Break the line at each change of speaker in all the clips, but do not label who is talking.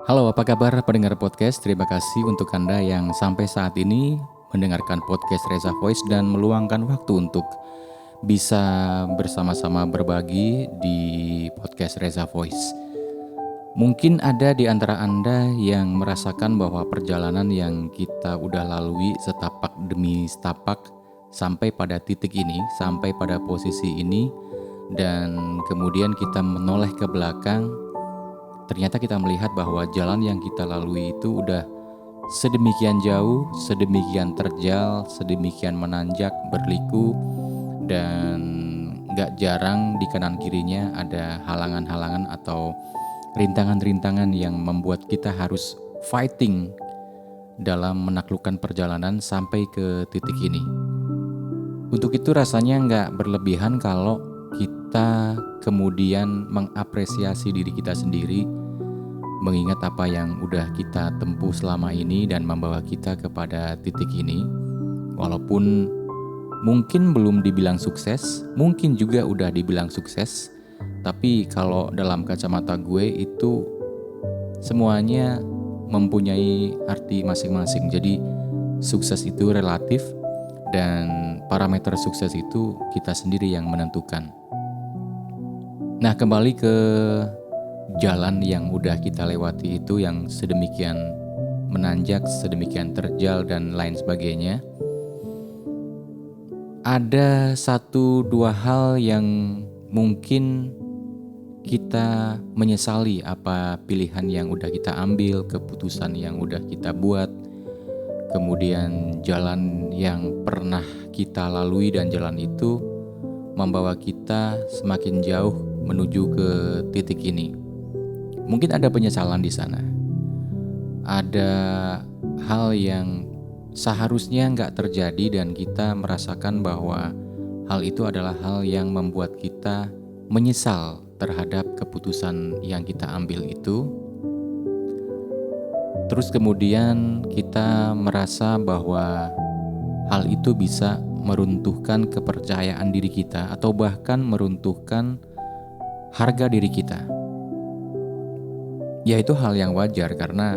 Halo, apa kabar pendengar podcast? Terima kasih untuk Anda yang sampai saat ini mendengarkan podcast Reza Voice dan meluangkan waktu untuk bisa bersama-sama berbagi di podcast Reza Voice. Mungkin ada di antara Anda yang merasakan bahwa perjalanan yang kita udah lalui setapak demi setapak sampai pada titik ini, sampai pada posisi ini, dan kemudian kita menoleh ke belakang. Ternyata kita melihat bahwa jalan yang kita lalui itu udah sedemikian jauh, sedemikian terjal, sedemikian menanjak, berliku, dan gak jarang di kanan kirinya ada halangan-halangan atau rintangan-rintangan yang membuat kita harus fighting dalam menaklukkan perjalanan sampai ke titik ini. Untuk itu rasanya gak berlebihan kalau kita kemudian mengapresiasi diri kita sendiri, mengingat apa yang udah kita tempuh selama ini dan membawa kita kepada titik ini. Walaupun mungkin belum dibilang sukses, mungkin juga udah dibilang sukses, tapi kalau dalam kacamata gue itu semuanya mempunyai arti masing-masing. Jadi sukses itu relatif dan parameter sukses itu kita sendiri yang menentukan. Nah, kembali ke jalan yang udah kita lewati itu yang sedemikian menanjak, sedemikian terjal dan lain sebagainya. Ada satu dua hal yang mungkin kita menyesali apa pilihan yang udah kita ambil, keputusan yang udah kita buat, kemudian jalan yang pernah kita lalui dan jalan itu membawa kita semakin jauh menuju ke titik ini. Mungkin ada penyesalan di sana. Ada hal yang seharusnya nggak terjadi dan kita merasakan bahwa hal itu adalah hal yang membuat kita menyesal terhadap keputusan yang kita ambil itu. Terus kemudian kita merasa bahwa hal itu bisa meruntuhkan kepercayaan diri kita atau bahkan meruntuhkan harga diri kita. Ya, itu hal yang wajar karena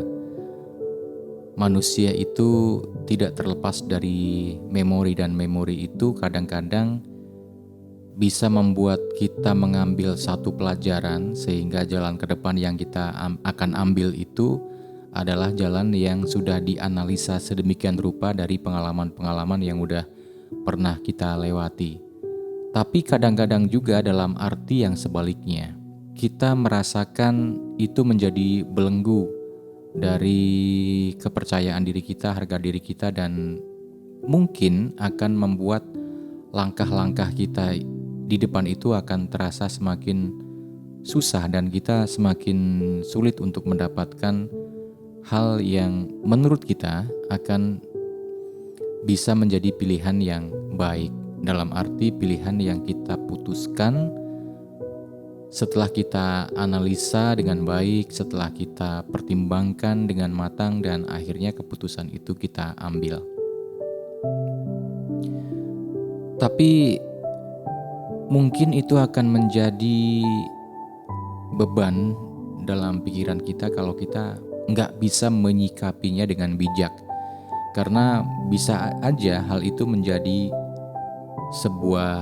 manusia itu tidak terlepas dari memori, dan memori itu kadang-kadang bisa membuat kita mengambil satu pelajaran sehingga jalan ke depan yang kita akan ambil itu adalah jalan yang sudah dianalisa sedemikian rupa dari pengalaman-pengalaman yang udah pernah kita lewati. Tapi kadang-kadang juga dalam arti yang sebaliknya, kita merasakan itu menjadi belenggu dari kepercayaan diri kita, harga diri kita, dan mungkin akan membuat langkah-langkah kita di depan itu akan terasa semakin susah dan kita semakin sulit untuk mendapatkan hal yang menurut kita akan bisa menjadi pilihan yang baik, dalam arti pilihan yang kita putuskan setelah kita analisa dengan baik, setelah kita pertimbangkan dengan matang, dan akhirnya keputusan itu kita ambil. Tapi mungkin itu akan menjadi beban dalam pikiran kita kalau kita nggak bisa menyikapinya dengan bijak. Karena bisa aja hal itu menjadi sebuah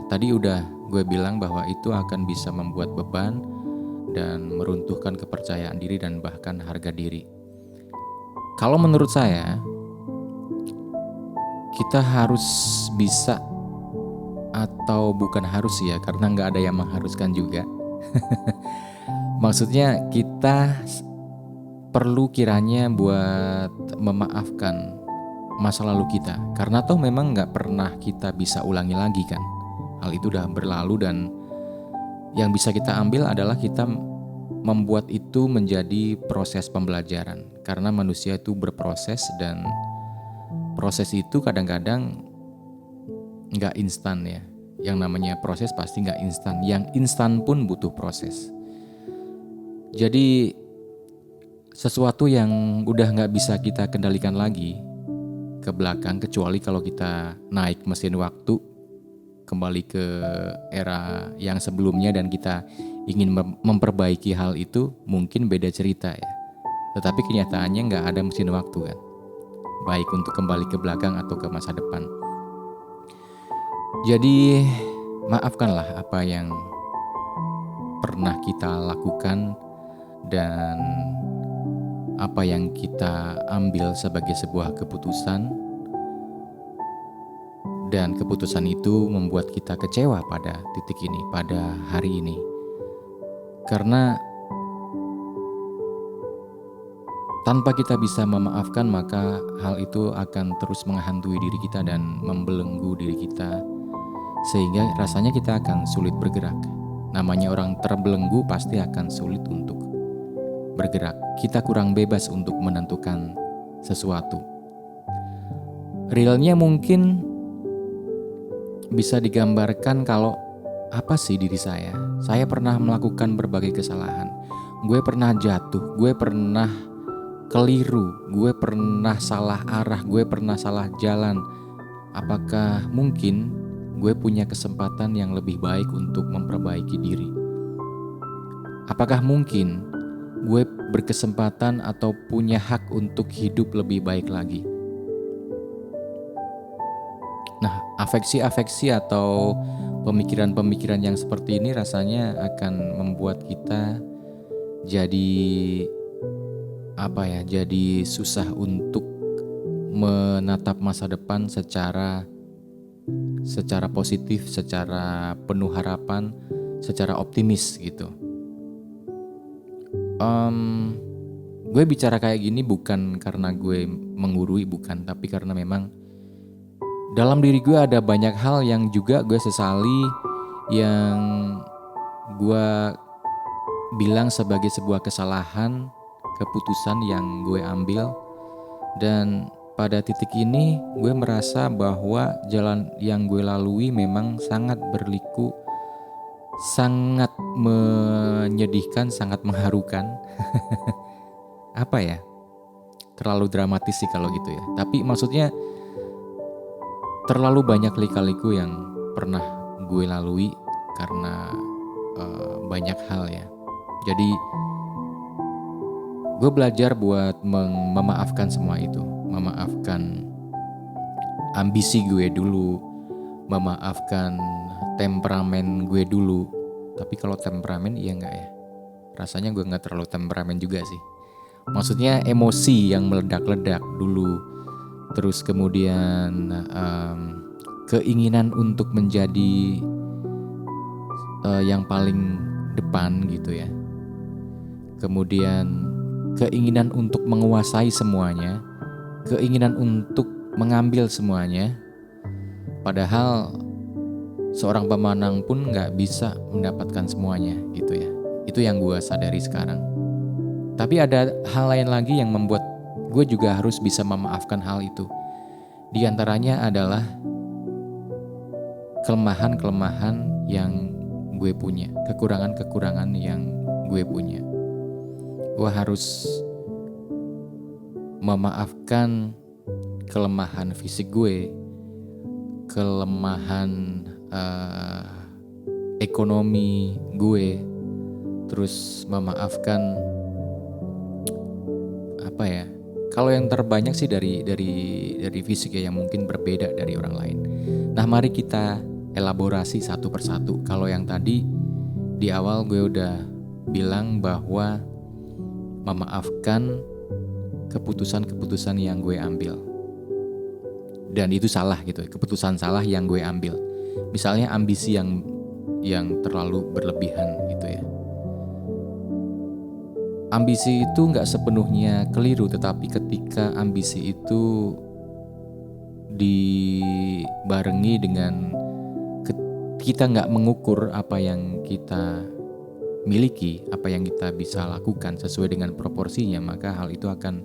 tadi udah gue bilang bahwa itu akan bisa membuat beban dan meruntuhkan kepercayaan diri dan bahkan harga diri. Kalau menurut saya, kita harus bisa, atau bukan harus ya, karena gak ada yang mengharuskan juga. Maksudnya kita perlu kiranya buat memaafkan masa lalu kita, karena toh memang gak pernah kita bisa ulangi lagi kan. Hal itu udah berlalu dan yang bisa kita ambil adalah kita membuat itu menjadi proses pembelajaran. Karena manusia itu berproses dan proses itu kadang-kadang gak instan ya. Yang namanya proses pasti gak instan. Yang instan pun butuh proses. Jadi sesuatu yang udah gak bisa kita kendalikan lagi ke belakang, kecuali kalau kita naik mesin waktu kembali ke era yang sebelumnya dan kita ingin memperbaiki hal itu, mungkin beda cerita ya. Tetapi kenyataannya nggak ada mesin waktu kan, baik untuk kembali ke belakang atau ke masa depan. Jadi maafkanlah apa yang pernah kita lakukan dan apa yang kita ambil sebagai sebuah keputusan, dan keputusan itu membuat kita kecewa pada titik ini, pada hari ini. Karena tanpa kita bisa memaafkan, maka hal itu akan terus menghantui diri kita dan membelenggu diri kita, sehingga rasanya kita akan sulit bergerak. Namanya orang terbelenggu pasti akan sulit untuk bergerak. Kita kurang bebas untuk menentukan sesuatu. Realnya mungkin bisa digambarkan kalau apa sih diri saya? Saya pernah melakukan berbagai kesalahan. Gue pernah jatuh, gue pernah keliru, gue pernah salah arah, gue pernah salah jalan. Apakah mungkin gue punya kesempatan yang lebih baik untuk memperbaiki diri? Apakah mungkin gue berkesempatan atau punya hak untuk hidup lebih baik lagi? Nah, afeksi-afeksi atau pemikiran-pemikiran yang seperti ini rasanya akan membuat kita jadi jadi susah untuk menatap masa depan secara positif, secara penuh harapan, secara optimis gitu. Gue bicara kayak gini bukan karena gue menggurui, bukan, tapi karena memang dalam diri gue ada banyak hal yang juga gue sesali, yang gue bilang sebagai sebuah kesalahan, keputusan yang gue ambil. Dan pada titik ini gue merasa bahwa jalan yang gue lalui memang sangat berliku, sangat menyedihkan, sangat mengharukan. Apa ya? Terlalu dramatis sih kalau gitu ya. Tapi maksudnya terlalu banyak lika-liku yang pernah gue lalui karena banyak hal ya. Jadi gue belajar buat memaafkan semua itu. Memaafkan ambisi gue dulu, memaafkan temperamen gue dulu. Tapi kalau temperamen iya gak ya? Rasanya gue gak terlalu temperamen juga sih. Maksudnya emosi yang meledak-ledak dulu. Terus kemudian keinginan untuk menjadi yang paling depan gitu ya. Kemudian keinginan untuk menguasai semuanya, keinginan untuk mengambil semuanya. Padahal seorang pemenang pun gak bisa mendapatkan semuanya gitu ya. Itu yang gue sadari sekarang. Tapi ada hal lain lagi yang membuat gue juga harus bisa memaafkan hal itu. Di antaranya adalah kelemahan-kelemahan yang gue punya, kekurangan-kekurangan yang gue punya. Gue harus memaafkan kelemahan fisik gue, kelemahan ekonomi gue, terus memaafkan kalau yang terbanyak sih dari fisik ya, yang mungkin berbeda dari orang lain. Nah, mari kita elaborasi satu persatu. Kalau yang tadi di awal gue udah bilang bahwa memaafkan keputusan-keputusan yang gue ambil. Dan itu salah gitu, keputusan salah yang gue ambil. Misalnya ambisi yang terlalu berlebihan gitu ya. Ambisi itu gak sepenuhnya keliru, tetapi ketika ambisi itu dibarengi dengan kita gak mengukur apa yang kita miliki, apa yang kita bisa lakukan sesuai dengan proporsinya, maka hal itu akan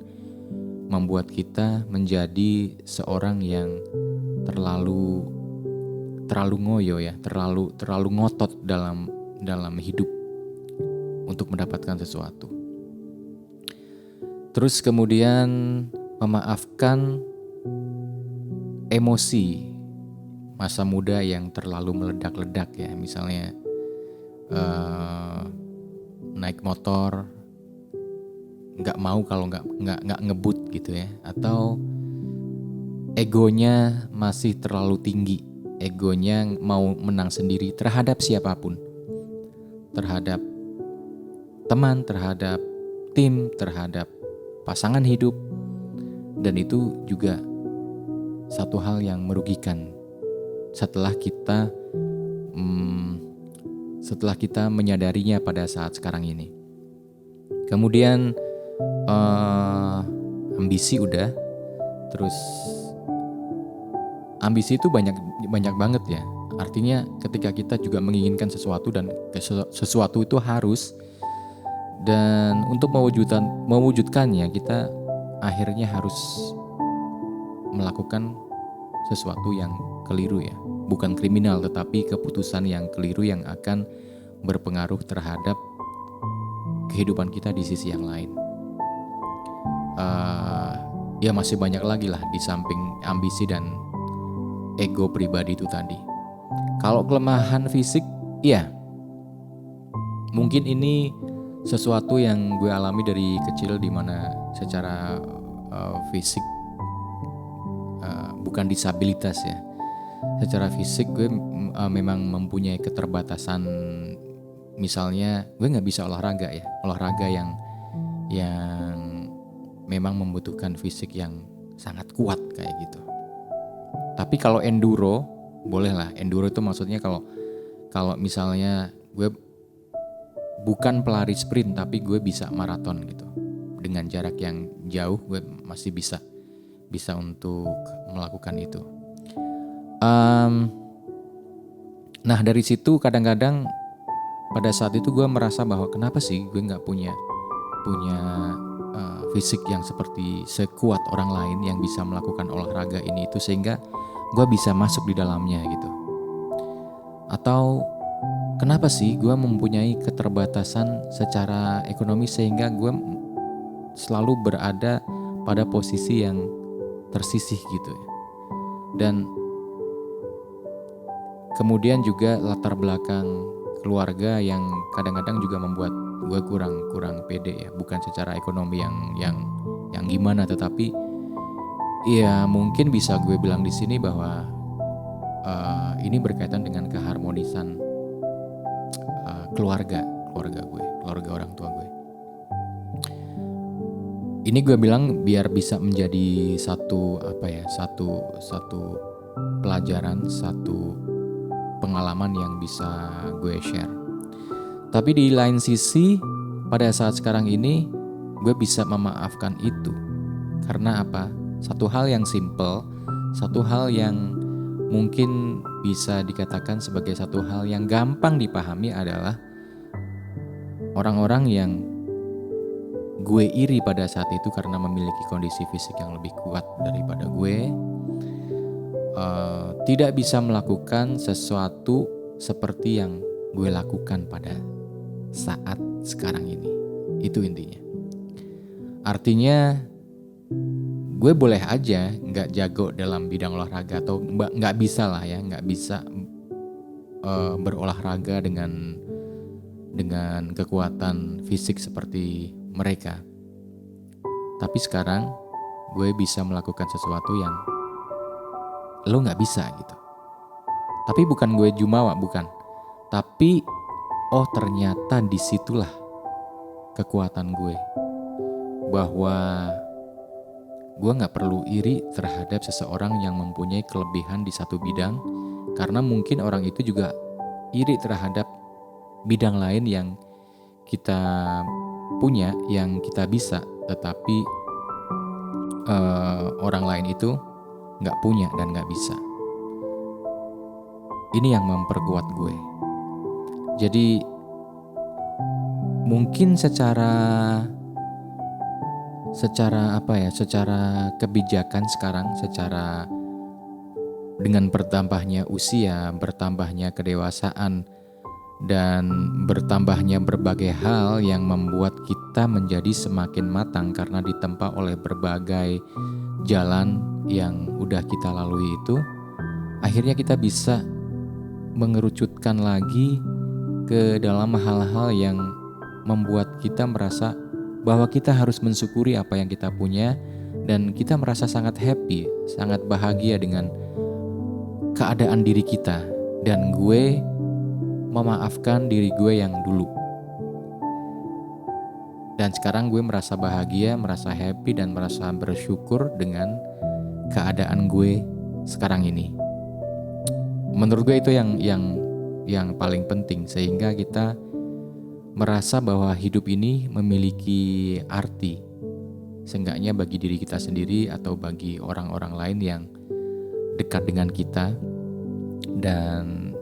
membuat kita menjadi seorang yang terlalu ngoyo ya, terlalu ngotot dalam hidup untuk mendapatkan sesuatu. Terus kemudian memaafkan emosi masa muda yang terlalu meledak-ledak ya. Misalnya naik motor nggak mau kalau nggak ngebut gitu ya, atau egonya masih terlalu tinggi, egonya mau menang sendiri terhadap siapapun, terhadap teman, terhadap tim, terhadap pasangan hidup, dan itu juga satu hal yang merugikan setelah kita menyadarinya pada saat sekarang ini. Kemudian ambisi udah, terus ambisi itu banyak banget ya. Artinya ketika kita juga menginginkan sesuatu dan sesuatu itu harus, dan untuk mewujudkannya kita akhirnya harus melakukan sesuatu yang keliru ya. Bukan kriminal, tetapi keputusan yang keliru yang akan berpengaruh terhadap kehidupan kita di sisi yang lain. Ya masih banyak lagi lah di samping ambisi dan ego pribadi itu tadi. Kalau kelemahan fisik, ya mungkin ini sesuatu yang gue alami dari kecil, dimana secara fisik bukan disabilitas ya. Secara fisik gue memang mempunyai keterbatasan. Misalnya gue nggak bisa olahraga yang memang membutuhkan fisik yang sangat kuat kayak gitu. Tapi kalau enduro boleh lah. Enduro itu maksudnya kalau misalnya gue bukan pelari sprint tapi gue bisa maraton gitu, dengan jarak yang jauh gue masih bisa untuk melakukan itu. Nah dari situ kadang-kadang pada saat itu gue merasa bahwa kenapa sih gue nggak punya fisik yang seperti sekuat orang lain yang bisa melakukan olahraga ini itu, sehingga gue bisa masuk di dalamnya gitu. Atau kenapa sih gue mempunyai keterbatasan secara ekonomi sehingga gue selalu berada pada posisi yang tersisih gitu ya. Dan kemudian juga latar belakang keluarga yang kadang-kadang juga membuat gue kurang pede ya. Bukan secara ekonomi yang gimana, tetapi ya mungkin bisa gue bilang di sini bahwa ini berkaitan dengan keharmonisan keluarga gue, keluarga orang tua gue. Ini gue bilang biar bisa menjadi satu pelajaran, satu pengalaman yang bisa gue share. Tapi di lain sisi, pada saat sekarang ini gue bisa memaafkan itu. Karena apa? Satu hal yang simple, satu hal yang mungkin bisa dikatakan sebagai satu hal yang gampang dipahami adalah orang-orang yang gue iri pada saat itu karena memiliki kondisi fisik yang lebih kuat daripada gue, tidak bisa melakukan sesuatu seperti yang gue lakukan pada saat sekarang ini. Itu intinya. Artinya gue boleh aja nggak jago dalam bidang olahraga, atau nggak bisa lah ya, nggak bisa berolahraga dengan kekuatan fisik seperti mereka. Tapi sekarang gue bisa melakukan sesuatu yang lo nggak bisa gitu. Tapi bukan gue jumawa, bukan. Tapi ternyata disitulah kekuatan gue, bahwa gue gak perlu iri terhadap seseorang yang mempunyai kelebihan di satu bidang, karena mungkin orang itu juga iri terhadap bidang lain yang kita punya, yang kita bisa, tetapi orang lain itu gak punya dan gak bisa. Ini yang memperkuat gue. Jadi mungkin secara kebijakan sekarang, secara dengan bertambahnya usia, bertambahnya kedewasaan, dan bertambahnya berbagai hal yang membuat kita menjadi semakin matang karena ditempa oleh berbagai jalan yang udah kita lalui itu, akhirnya kita bisa mengerucutkan lagi ke dalam hal-hal yang membuat kita merasa bahwa kita harus mensyukuri apa yang kita punya dan kita merasa sangat happy, sangat bahagia dengan keadaan diri kita. Dan gue memaafkan diri gue yang dulu. Dan sekarang gue merasa bahagia, merasa happy dan merasa bersyukur dengan keadaan gue sekarang ini. Menurut gue itu yang paling penting, sehingga kita merasa bahwa hidup ini memiliki arti, seenggaknya bagi diri kita sendiri atau bagi orang-orang lain yang dekat dengan kita. Dan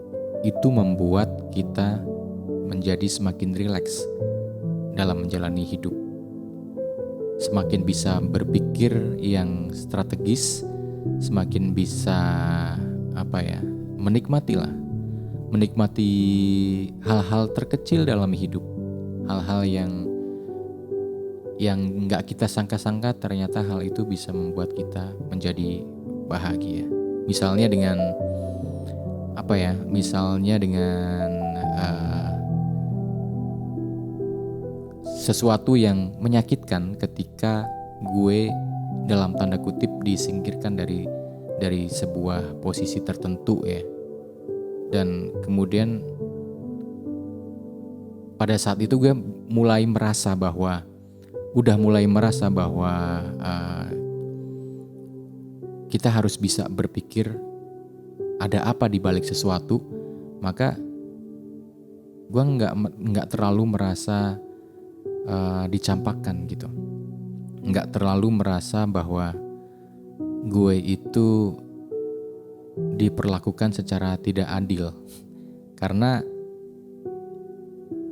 itu membuat kita menjadi semakin rileks dalam menjalani hidup, semakin bisa berpikir yang strategis, semakin bisa menikmati hal-hal terkecil dalam hidup, hal-hal yang nggak kita sangka-sangka, ternyata hal itu bisa membuat kita menjadi bahagia. Misalnya dengan sesuatu yang menyakitkan ketika gue dalam tanda kutip disingkirkan dari sebuah posisi tertentu ya. Dan kemudian pada saat itu gue mulai merasa bahwa kita harus bisa berpikir ada apa di balik sesuatu. Maka gue nggak terlalu merasa dicampakkan gitu, nggak terlalu merasa bahwa gue itu diperlakukan secara tidak adil, karena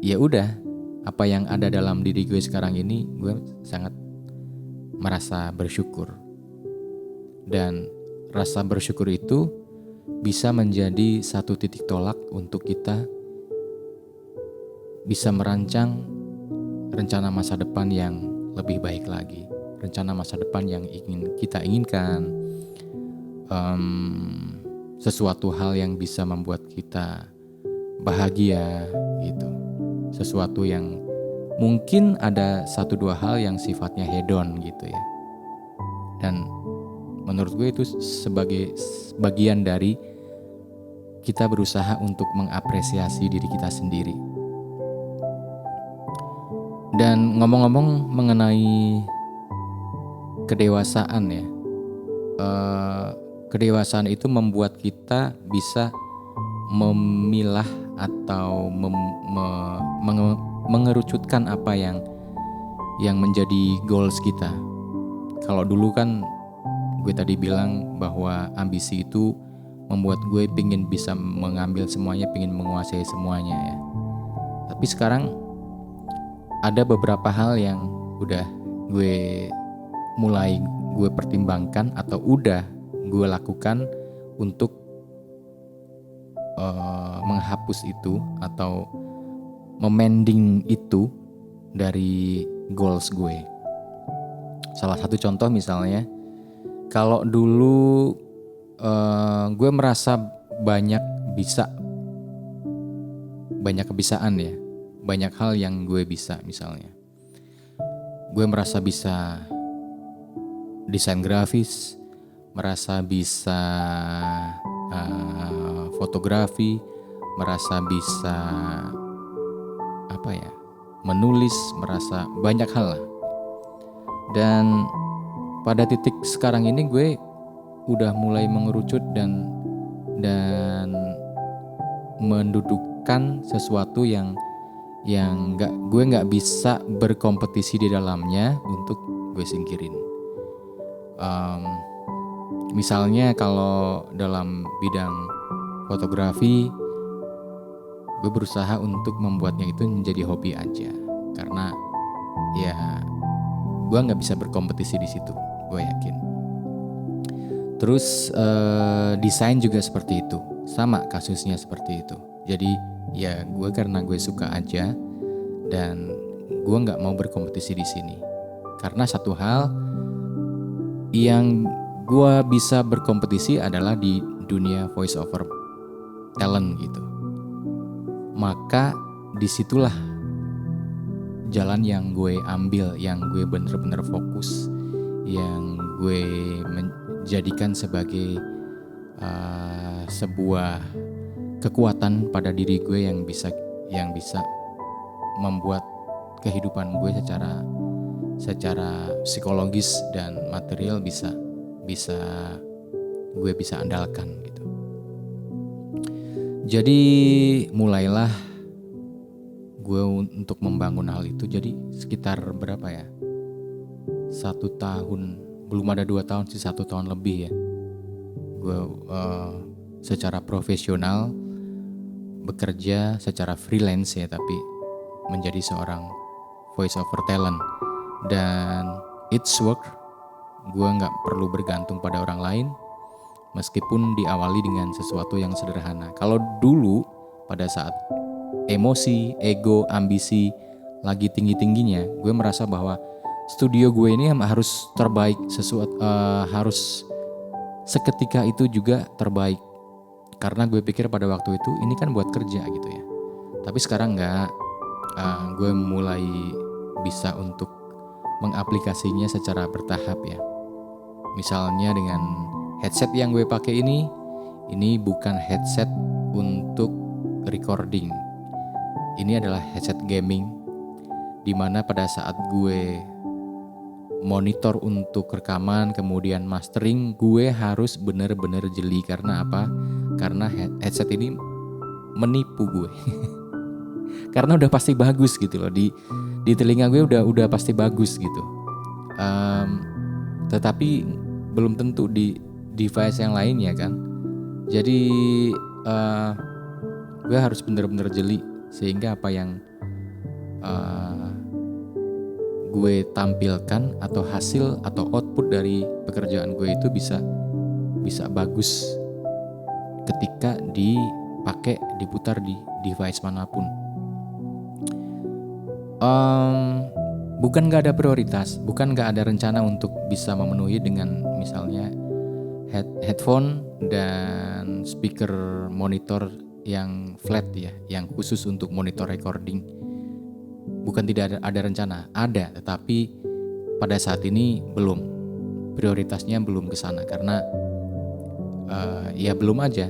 ya udah, apa yang ada dalam diri gue sekarang ini gue sangat merasa bersyukur. Dan rasa bersyukur itu bisa menjadi satu titik tolak untuk kita bisa merancang rencana masa depan yang lebih baik lagi, rencana masa depan yang kita inginkan, sesuatu hal yang bisa membuat kita bahagia gitu, sesuatu yang mungkin ada 1-2 hal yang sifatnya hedon gitu ya. Dan menurut gue itu sebagai bagian dari kita berusaha untuk mengapresiasi diri kita sendiri. Dan ngomong-ngomong mengenai kedewasaan ya, kedewasaan itu membuat kita bisa memilah atau mengerucutkan apa yang menjadi goals kita. Kalau dulu kan gue tadi bilang bahwa ambisi itu membuat gue pengen bisa mengambil semuanya, pengen menguasai semuanya ya. Tapi sekarang ada beberapa hal yang udah gue pertimbangkan atau udah gue lakukan untuk menghapus itu atau memending itu dari goals gue. Salah satu contoh misalnya, kalau dulu gue merasa banyak kebisaan ya, banyak hal yang gue bisa. Misalnya gue merasa bisa desain grafis, merasa bisa fotografi, merasa bisa menulis, merasa banyak hal lah. Dan pada titik sekarang ini gue udah mulai mengerucut dan mendudukkan sesuatu yang gue nggak bisa berkompetisi di dalamnya untuk gue singkirin. Misalnya kalau dalam bidang fotografi, gue berusaha untuk membuatnya itu menjadi hobi aja, karena ya gue nggak bisa berkompetisi di situ, gue yakin. Terus desain juga seperti itu, sama kasusnya seperti itu. Jadi ya gue karena gue suka aja dan gue nggak mau berkompetisi di sini. Karena satu hal yang gue bisa berkompetisi adalah di dunia voice over talent gitu. Maka disitulah jalan yang gue ambil, yang gue bener-bener fokus, yang gue menjadikan sebagai sebuah kekuatan pada diri gue yang bisa membuat kehidupan gue secara psikologis dan material bisa gue bisa andalkan gitu. Jadi mulailah gue untuk membangun hal itu. Jadi sekitar berapa ya, 1 tahun, belum ada 2 tahun sih, 1 tahun lebih ya, gue secara profesional bekerja secara freelance ya, tapi menjadi seorang voice over talent. Dan it's work, gue gak perlu bergantung pada orang lain, meskipun diawali dengan sesuatu yang sederhana. Kalau dulu pada saat emosi, ego, ambisi lagi tinggi-tingginya, gue merasa bahwa studio gue ini harus terbaik, harus seketika itu juga terbaik. Karena gue pikir pada waktu itu ini kan buat kerja gitu ya. Tapi sekarang enggak, gue mulai bisa untuk mengaplikasinya secara bertahap ya. Misalnya dengan headset yang gue pakai ini bukan headset untuk recording. Ini adalah headset gaming, dimana pada saat gue monitor untuk rekaman kemudian mastering, gue harus benar-benar jeli. Karena apa? Karena headset ini menipu gue. Karena udah pasti bagus gitu loh, di telinga gue udah pasti bagus gitu. Tetapi belum tentu di device yang lainnya kan. Jadi gue harus benar-benar jeli, sehingga apa yang gue tampilkan atau hasil atau output dari pekerjaan gue itu bisa bagus ketika diputar di device manapun. Bukan gak ada prioritas, bukan gak ada rencana untuk bisa memenuhi dengan misalnya headphone dan speaker monitor yang flat ya, yang khusus untuk monitor recording. Bukan tidak ada rencana, ada, tetapi pada saat ini belum, prioritasnya belum ke sana karena ya belum aja.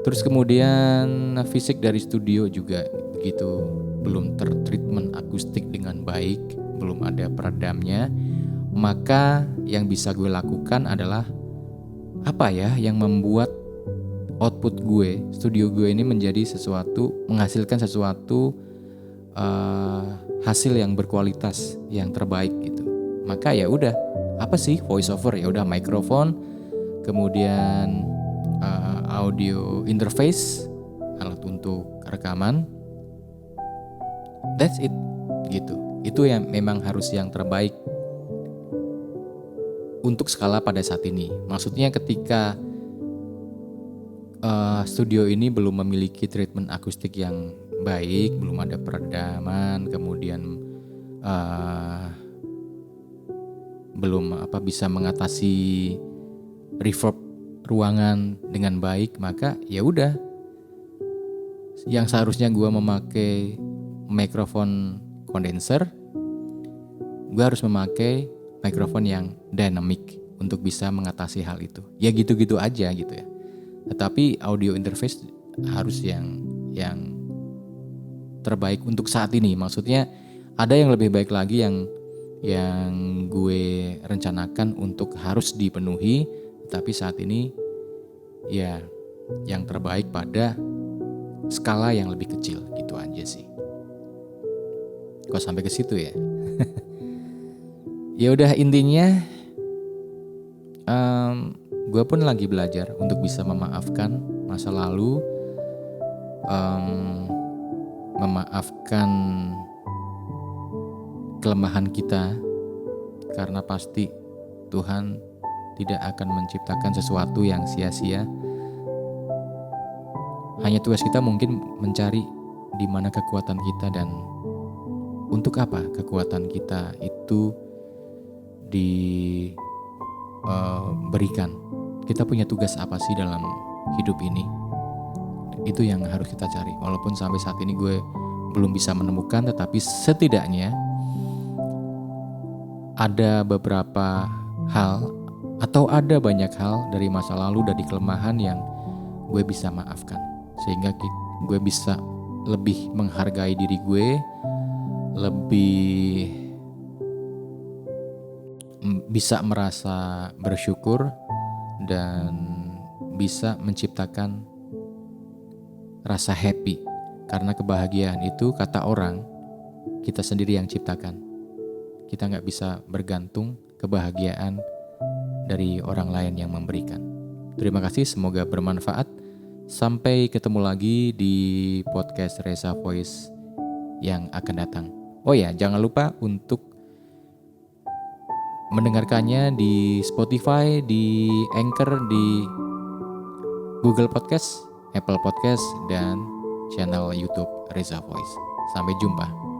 Terus kemudian fisik dari studio juga begitu, belum tertreatment akustik dengan baik, belum ada peredamnya. Maka yang bisa gue lakukan adalah apa ya yang membuat output gue, studio gue ini menjadi menghasilkan sesuatu hasil yang berkualitas, yang terbaik gitu. Maka ya udah, apa sih voice over? Ya udah mikrofon, kemudian audio interface, alat untuk rekaman. That's it gitu. Itu yang memang harus yang terbaik untuk skala pada saat ini. Maksudnya ketika studio ini belum memiliki treatment akustik yang baik, belum ada peredaman, kemudian belum bisa mengatasi reverb ruangan dengan baik, maka ya udah, yang seharusnya gue memakai mikrofon kondenser, gue harus memakai mikrofon yang dynamic untuk bisa mengatasi hal itu. Ya gitu-gitu aja gitu ya. Tetapi audio interface harus yang terbaik untuk saat ini. Maksudnya ada yang lebih baik lagi yang gue rencanakan untuk harus dipenuhi, tapi saat ini ya yang terbaik pada skala yang lebih kecil gitu aja sih. Kok sampai ke situ ya? Ya udah, intinya gue pun lagi belajar untuk bisa memaafkan masa lalu, memaafkan kelemahan kita, karena pasti Tuhan tidak akan menciptakan sesuatu yang sia-sia. Hanya tugas kita mungkin mencari di mana kekuatan kita dan untuk apa kekuatan kita itu diberikan. Kita punya tugas apa sih dalam hidup ini? Itu yang harus kita cari. Walaupun sampai saat ini gue belum bisa menemukan, tetapi setidaknya ada beberapa hal atau ada banyak hal dari masa lalu, dari kelemahan yang gue bisa maafkan, sehingga gue bisa lebih menghargai diri gue, lebih bisa merasa bersyukur, dan bisa menciptakan rasa happy. Karena kebahagiaan itu, kata orang, kita sendiri yang ciptakan. Kita gak bisa bergantung kebahagiaan dari orang lain yang memberikan. Terima kasih, semoga bermanfaat. Sampai ketemu lagi di podcast Reza Voice yang akan datang. Oh ya, jangan lupa untuk mendengarkannya di Spotify, di Anchor, di Google Podcast, Apple Podcast, dan channel YouTube Reza Voice. Sampai jumpa.